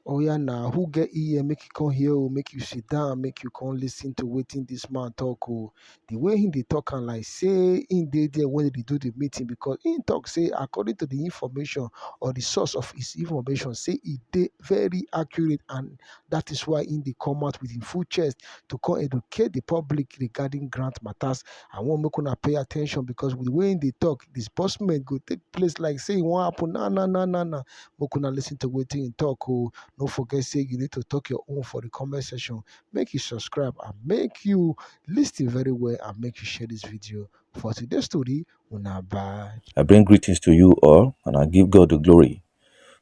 Oh yeah, now who get ear make you come here, oh, make you sit down, make you come listen to waiting this man talk. Oh, the way he they talk and like say in they there when they do the meeting because in talk say according to the information or the source of his information say it they very accurate and that is why in they come out with in full chest to come educate the public regarding grant matters. I want make una pay attention because with the way in they talk, disbursement go take place like say it won't happen. Na. Make una listen to waiting in talk. Oh, don't forget, say you need to talk your own for the comment section. Make you subscribe and make you listen very well and make you share this video. For today's story, una bye. I bring greetings to you all, and I give God the glory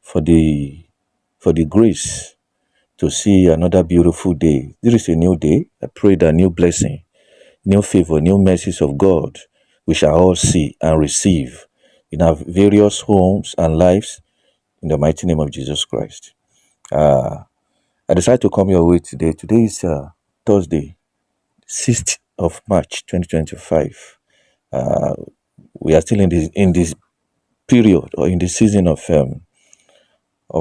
for the grace to see another beautiful day. This is a new day. I pray that new blessing, new favor, new mercies of God we shall all see and receive in our various homes and lives in the mighty name of Jesus Christ. I decided to come your way today. Today is Thursday, 6th of March 2025. We are still in this period or in the season of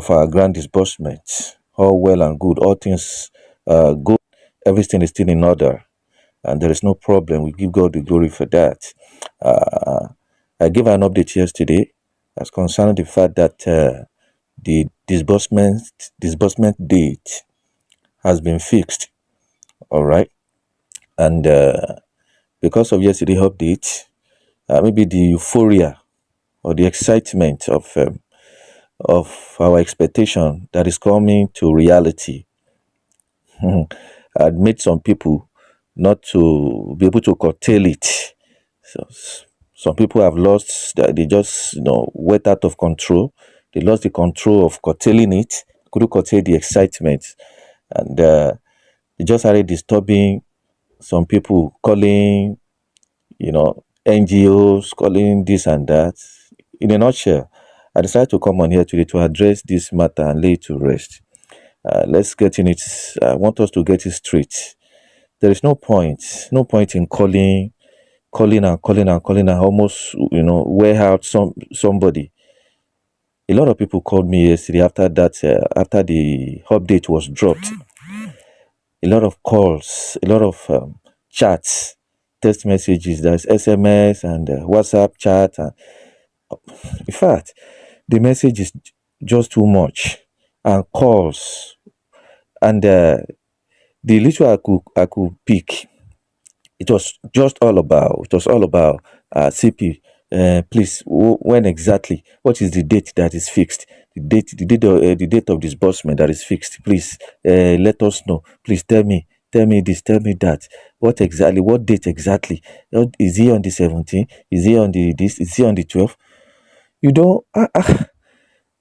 our grand disbursement. All well and good, all things good, everything is still in order, and there is no problem. We give God the glory for that. I gave an update yesterday as concerning the fact that the disbursement date has been fixed. All right, and because of yesterday's update, maybe the euphoria or the excitement of our expectation that is coming to reality had made some people not to be able to curtail it. So some people have lost, they just, went out of control. They lost the control of curtailing it, couldn't curtail the excitement. And they just started disturbing some people, calling, NGOs, calling this and that. In a nutshell, I decided to come on here today to address this matter and lay it to rest. Let's get in it. I want us to get it straight. There is no point in calling and almost, wear out somebody. A lot of people called me yesterday after that, after the update was dropped. A lot of calls, a lot of chats, text messages, there's SMS and WhatsApp chat. And, in fact, the message is just too much, and calls. And the little I could pick, it was all about CP. Please, when exactly? What is the date that is fixed? The date of disbursement that is fixed. Please, let us know. Please tell me this, tell me that. What exactly? What date exactly? Is he on the 17th? Is he on the this? Is he on the 12th? You don't.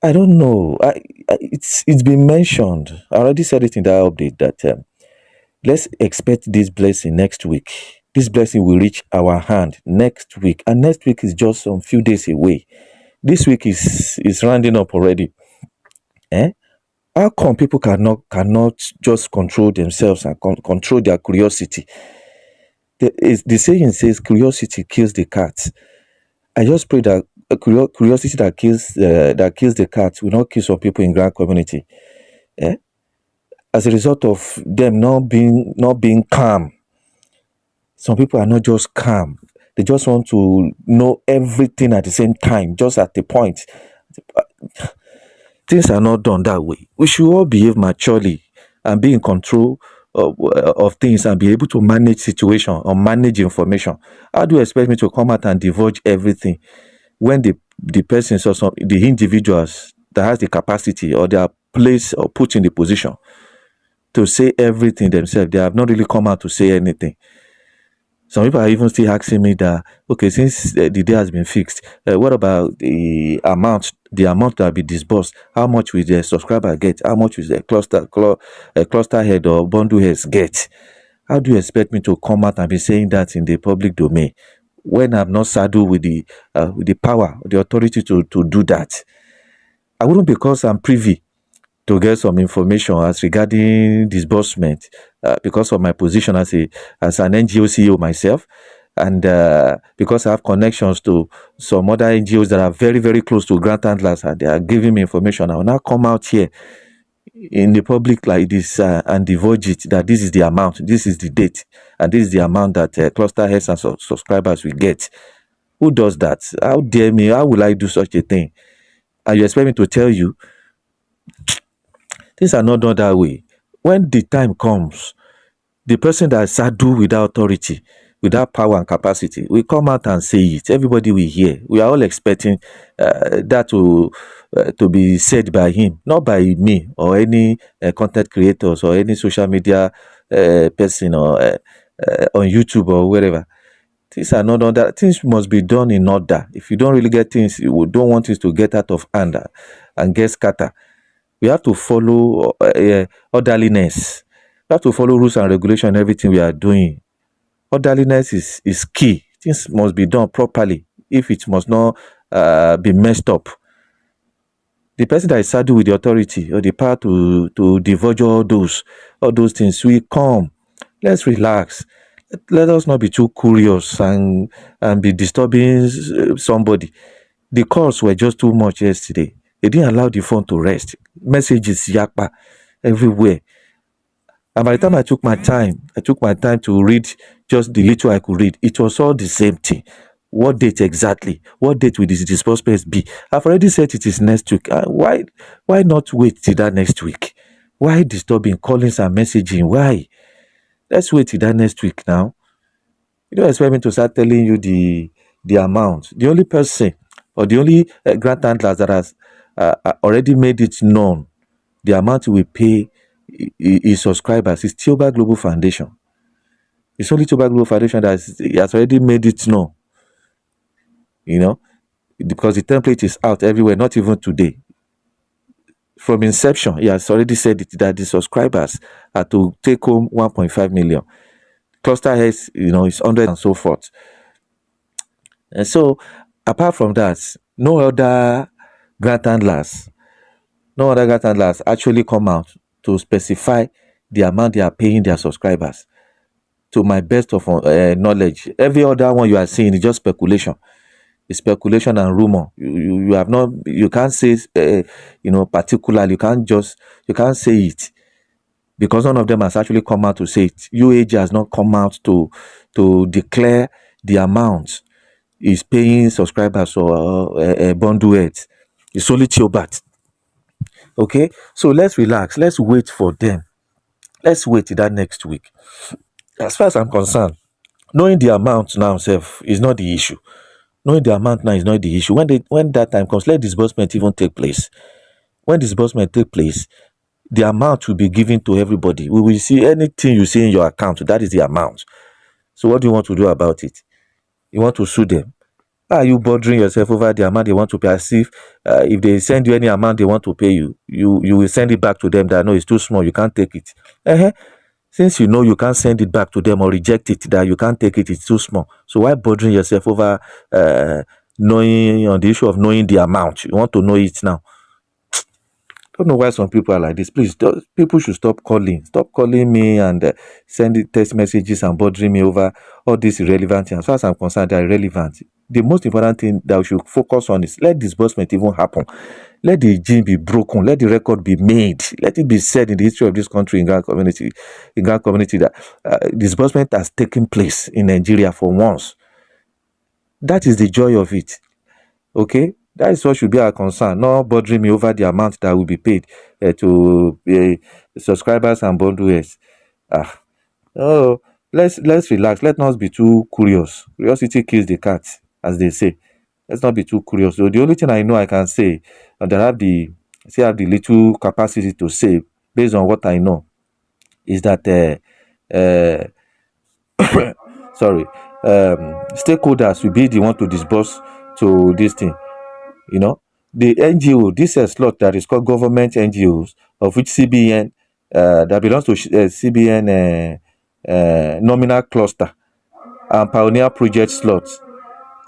I don't know. It's been mentioned. I already said it in that update that let's expect this blessing next week. This blessing will reach our hand next week, and next week is just some few days away. This week is rounding up already. How come people cannot just control themselves and control their curiosity? The saying says curiosity kills the cat. I just pray that curiosity that kills the cat will not kill some people in grand community. As a result of them not being calm. Some people are not just calm. They just want to know everything at the same time, just at the point. Things are not done that way. We should all behave maturely and be in control of things and be able to manage situation or manage information. How do you expect me to come out and divulge everything when the persons or the individuals that has the capacity or they are placed or put in the position to say everything themselves, they have not really come out to say anything? Some people are even still asking me that, okay, since the day has been fixed, what about the amount that will be disbursed? How much will the subscriber get? How much will the cluster head or bundle heads get? How do you expect me to come out and be saying that in the public domain when I'm not saddled with the power, the authority to do that? I wouldn't, because I'm privy to get some information as regarding disbursement because of my position as an NGO CEO myself, and because I have connections to some other NGOs that are very, very close to grant handlers, and they are giving me information. I will now come out here, in the public like this and divulge it that this is the amount, this is the date, and this is the amount that cluster heads and subscribers will get. Who does that? How dare me? How will I do such a thing? And you expect me to tell you things are not done that way? When the time comes, the person that is saddled with authority, without power and capacity, will come out and say it. Everybody will hear. We are all expecting that to be said by him, not by me or any content creators or any social media person or on YouTube or wherever. Things are not done that. Things must be done in order. If you don't really get things, you don't want things to get out of hand and get scattered. We have to follow orderliness. We have to follow rules and regulation in everything we are doing. Orderliness is key. Things must be done properly if it must not be messed up. The person that is saddled with the authority or the power to divulge all those things will come. Let's relax. Let us not be too curious and be disturbing somebody. The calls were just too much yesterday. They didn't allow the phone to rest. Messages yakpa everywhere. And by the time I took my time to read just the little I could read. It was all the same thing. What date exactly? What date will this disbursement be? I've already said it is next week. Why not wait till that next week? Why disturbing callings and messaging? Why? Let's wait till that next week now. You don't expect me to start telling you the amount. The only person or the only grant handlers that has already made it known the amount we pay his subscribers is Theobert Global Foundation. It's only Theobert Global Foundation that has already made it known. You know, because the template is out everywhere, not even today. From inception, he has already said it, that the subscribers are to take home 1.5 million. Cluster heads, is 100 and so forth. And so, apart from that, no other grant handlers actually come out to specify the amount they are paying their subscribers. To my best of knowledge, every other one you are seeing is just speculation. It's speculation and rumor. You have not. You can't say particularly. You can't say it because none of them has actually come out to say it. UAAG has not come out to declare the amount is paying subscribers or bundle heads. It's only Theobert. Okay, so let's relax. Let's wait for them. Let's wait till that next week. As far as I'm concerned, knowing the amount now itself is not the issue. Knowing the amount now is not the issue. When that time comes, let disbursement even take place. When disbursement take place, the amount will be given to everybody. We will see anything you see in your account. That is the amount. So what do you want to do about it? You want to sue them? Are you bothering yourself over the amount they want to pay? As if they send you any amount they want to pay you, you will send it back to them that no, it's too small, you can't take it. Since you know you can't send it back to them or reject it, that you can't take it, it's too small. So why bothering yourself over knowing on the issue of knowing the amount? You want to know it now. Don't know why some people are like this. Please, people should stop calling. Stop calling me and sending text messages and bothering me over all these irrelevant things. As far as I'm concerned, they're irrelevant. The most important thing that we should focus on is let disbursement even happen. Let the gene be broken. Let the record be made. Let it be said in the history of this country, in Ghana community, that disbursement has taken place in Nigeria for once. That is the joy of it. Okay? That is what should be our concern, not bothering me over the amount that will be paid to subscribers and bundles. Let's relax. Let not be too curious. Curiosity kills the cat, as they say. Let's not be too curious. So the only thing I know I can say, and that I have the little capacity to say, based on what I know, is that stakeholders will be the one to disburse to this thing. The NGO, this is a slot that is called government NGOs, of which CBN, that belongs to CBN nominal cluster and pioneer project slots,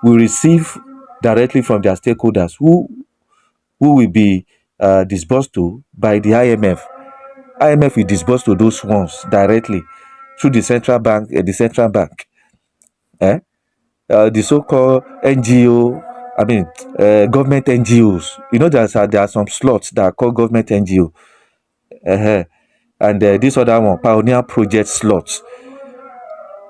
will receive directly from their stakeholders who will be disbursed to by the IMF. IMF will disburse to those ones directly through the central bank. The so-called NGO, government NGOs. There are some slots that are called government NGO. And this other one, Pioneer Project slots.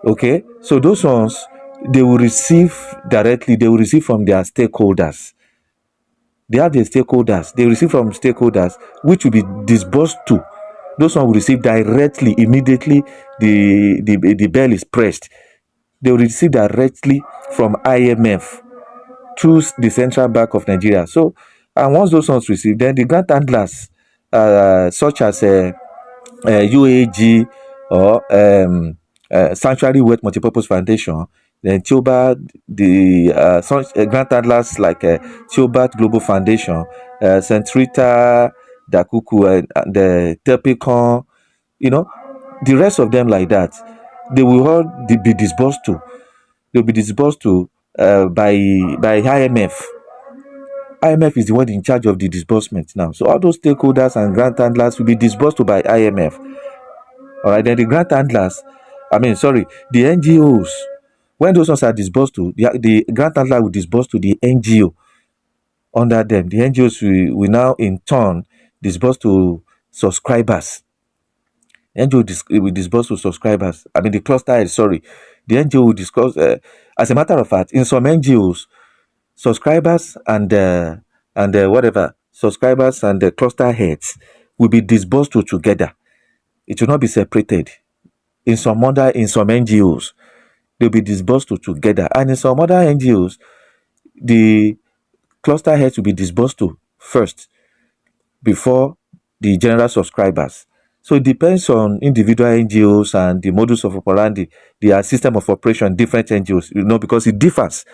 Okay, so those ones, they will receive directly, they will receive from their stakeholders. They have their stakeholders, they receive from stakeholders, which will be disbursed to. Those ones will receive directly, immediately the bell is pressed. They will receive directly from IMF through the Central Bank of Nigeria. So, and once those ones receive, then the grant handlers, such as UAAG or Sanctuary Wealth Multipurpose Foundation, then Theobert, the grant handlers like Theobert Global Foundation, St. Rita, Dakuku, and the Tepicon, the rest of them like that, they will all be disbursed to. They'll be disbursed to by IMF. IMF is the one in charge of the disbursement now. So all those stakeholders and grant handlers will be disbursed to by IMF. All right, then the grant handlers, the NGOs, when those ones are disbursed to, the grant handler will disburse to the NGO under them. The NGOs will now in turn disburse to subscribers. NGO will disburse to subscribers. The cluster head, the NGO will discuss. As a matter of fact, in some NGOs, subscribers and subscribers and the cluster heads will be disbursed to together. It will not be separated. In some NGOs, they'll be disbursed to together, and in some other NGOs, the cluster heads will be disbursed to first before the general subscribers. So it depends on individual NGOs and the modus of operandi, their system of operation, different NGOs, because it differs.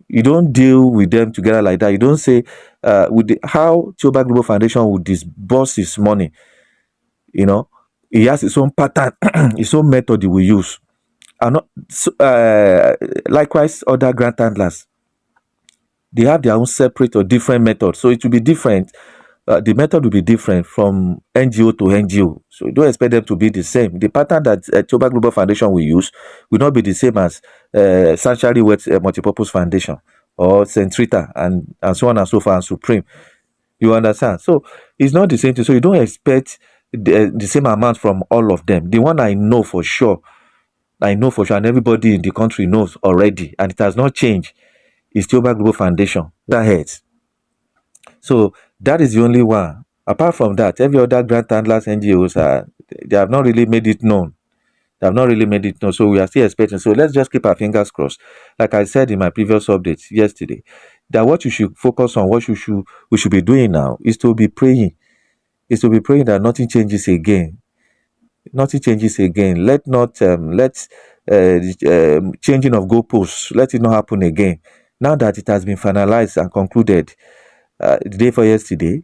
You don't deal with them together like that. You don't say how Theobert Global Foundation would disburse his money. He has his own pattern, his own method he will use. And likewise, other grant handlers, they have their own separate or different methods. So it will be different. The method will be different from NGO to NGO. So you don't expect them to be the same. The pattern that Theobert Global Foundation will use will not be the same as Sanctuary Wealth Multipurpose Foundation or St. Rita and so on and so forth and Supreme. You understand? So it's not the same thing. So you don't expect the same amount from all of them. The one I know for sure, and everybody in the country knows already, and it has not changed, is Theobert Global Foundation. That heads. So that is the only one. Apart from that, every other grant handlers, NGOs, they have not really made it known. So we are still expecting. So let's just keep our fingers crossed. Like I said in my previous updates yesterday, that what you should focus on, what we should be doing now is to be praying. That nothing changes again. Let not changing of goalposts, let it not happen again. Now that it has been finalized and concluded the day for yesterday,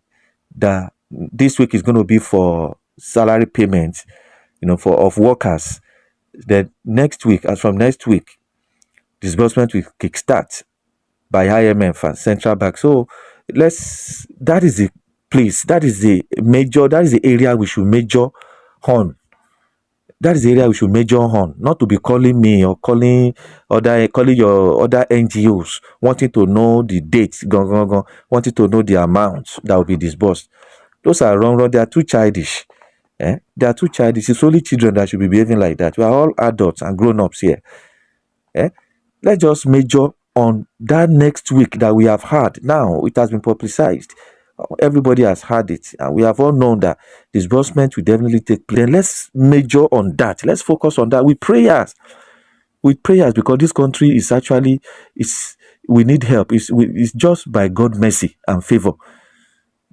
that this week is going to be for salary payments, of workers. Then next week, as from next week, disbursement will kickstart by IMF and central bank. So that is the place, that is the area we should major on. That is the area we should major on, not to be calling me or calling your other NGOs, wanting to know the dates, wanting to know the amount that will be disbursed. Those are wrong. They are too childish. They are too childish. It's only children that should be behaving like that. We are all adults and grown-ups here. Let's just major on that next week that we have had. Now it has been publicized. Everybody has had it, and we have all known that disbursement will definitely take place. Then let's major on that. Let's focus on that with prayers, because this country is actually we need help. It's just by God's mercy and favor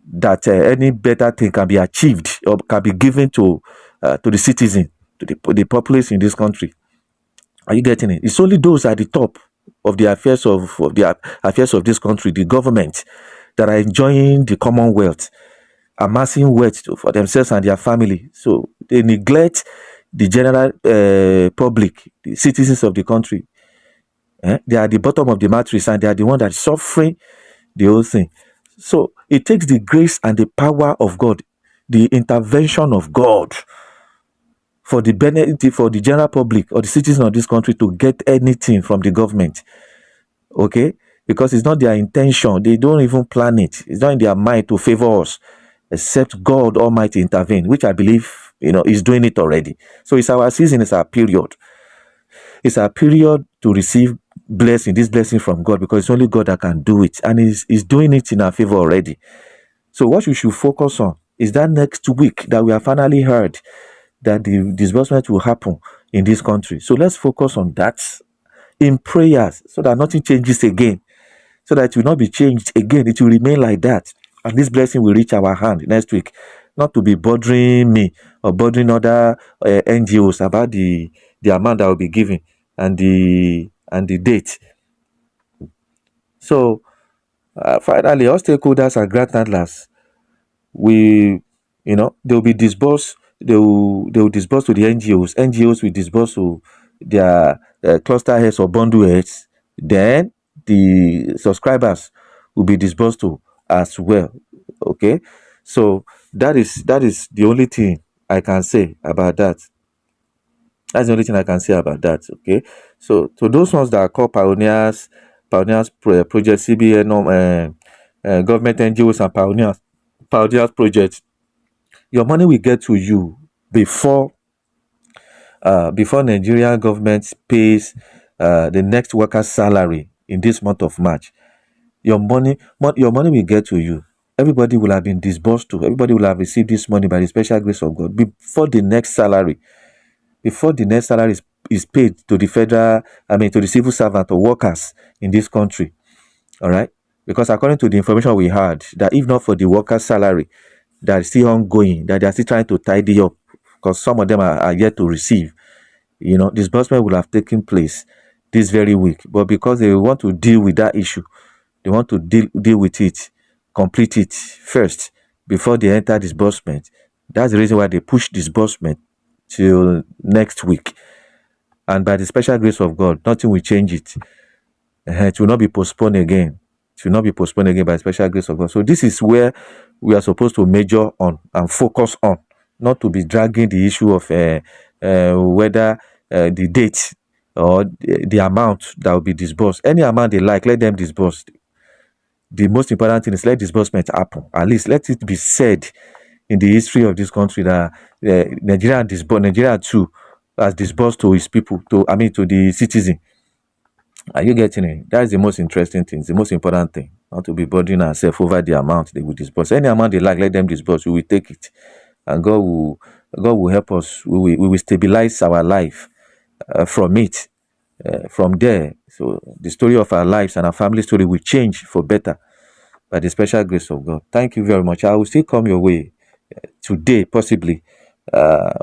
that any better thing can be achieved or can be given to the citizen, to the populace in this country. Are you getting it? It's only those at the top of the affairs of this country, the government, that are enjoying the commonwealth, amassing wealth for themselves and their family. So they neglect the general public, the citizens of the country. They are at the bottom of the matrix, and they are the one that is suffering the whole thing. So it takes the grace and the power of God, the intervention of God, for the benefit for the general public or the citizens of this country to get anything from the government. Okay? Because it's not their intention. They don't even plan it. It's not in their mind to favor us. except God Almighty intervene, which I believe, is doing it already. So it's our season, it's our period. It's our period to receive this blessing from God, because it's only God that can do it. And he's doing it in our favor already. So what we should focus on is that next week that we have finally heard that the disbursement will happen in this country. So let's focus on that in prayers, so that nothing changes again, so that it will not be changed again. It will remain like that. And this blessing will reach our hand next week. Not to be bothering me or bothering other NGOs about the amount that will be given and the date. So finally, all stakeholders and grant handlers, we, they will be disbursed. They will disburse to the NGOs. NGOs will disburse to their cluster heads or bundle heads. Then the subscribers will be disbursed to as well. Okay, so that is the only thing I can say about that. That's the only thing I can say about that. Okay, so to those ones that are called pioneers, project CBN, government NGOs and pioneers project, your money will get to you before Nigerian government pays the next worker's salary in this month of March. Your money will get to you. Everybody will have been disbursed to. Everybody will have received this money by the special grace of God before the next salary. Before the next salary is paid to the to the civil servant or workers in this country. All right? Because according to the information we had, that if not for the workers' salary that is still ongoing, that they are still trying to tidy up, because some of them are yet to receive, disbursement will have taken place this very week. But because they want to deal with that issue, they want to deal with it, complete it first before they enter disbursement. That's the reason why they push disbursement till next week. And by the special grace of God, nothing will change it. It will not be postponed again. It will not be postponed again by the special grace of God. So this is where we are supposed to major on and focus on, not to be dragging the issue of whether the date or the amount that will be disbursed. Any amount they like, let them disburse. The most important thing is let disbursement happen. At least let it be said in the history of this country that Nigeria too has disbursed to his people, to the citizen. Are you getting it? That is the most interesting thing, the most important thing. Not to be burdening ourselves over the amount they will disburse. Any amount they like, let them disburse. We will take it, and God will help us. We will stabilize our life from it. From there, so the story of our lives and our family story will change for better by the special grace of God. Thank you very much. I will still come your way today, possibly,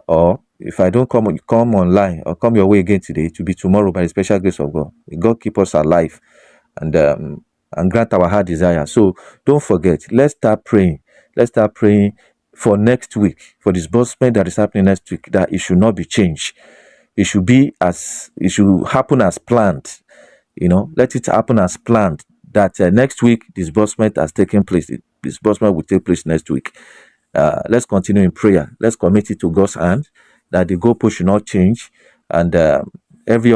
or if I don't come online or come your way again today, it will be tomorrow by the special grace of God. May God keep us alive and grant our heart desire. So don't forget, let's start praying. Let's start praying for next week, for disbursement that is happening next week, that it should not be changed. It should happen as planned. Let it happen as planned. That next week disbursement has taken place. Disbursement will take place next week. Let's continue in prayer. Let's commit it to God's hand, that the goalpost should not change, and every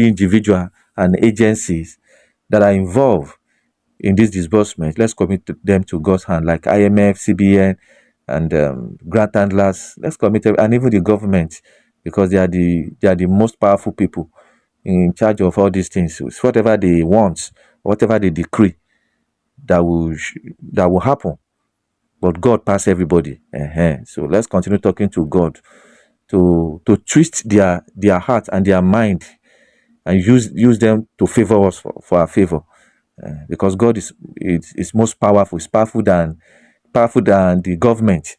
individual and agencies that are involved in this disbursement, let's commit them to God's hand, like IMF, CBN, and grant handlers. Let's commit them, and even the government, because they are the most powerful people in charge of all these things. It's whatever they want, whatever they decree, that will happen. But God pass everybody. So let's continue talking to God to twist their heart and their mind, and use them to favor us for our favor. Because God is most powerful. It's powerful than the government.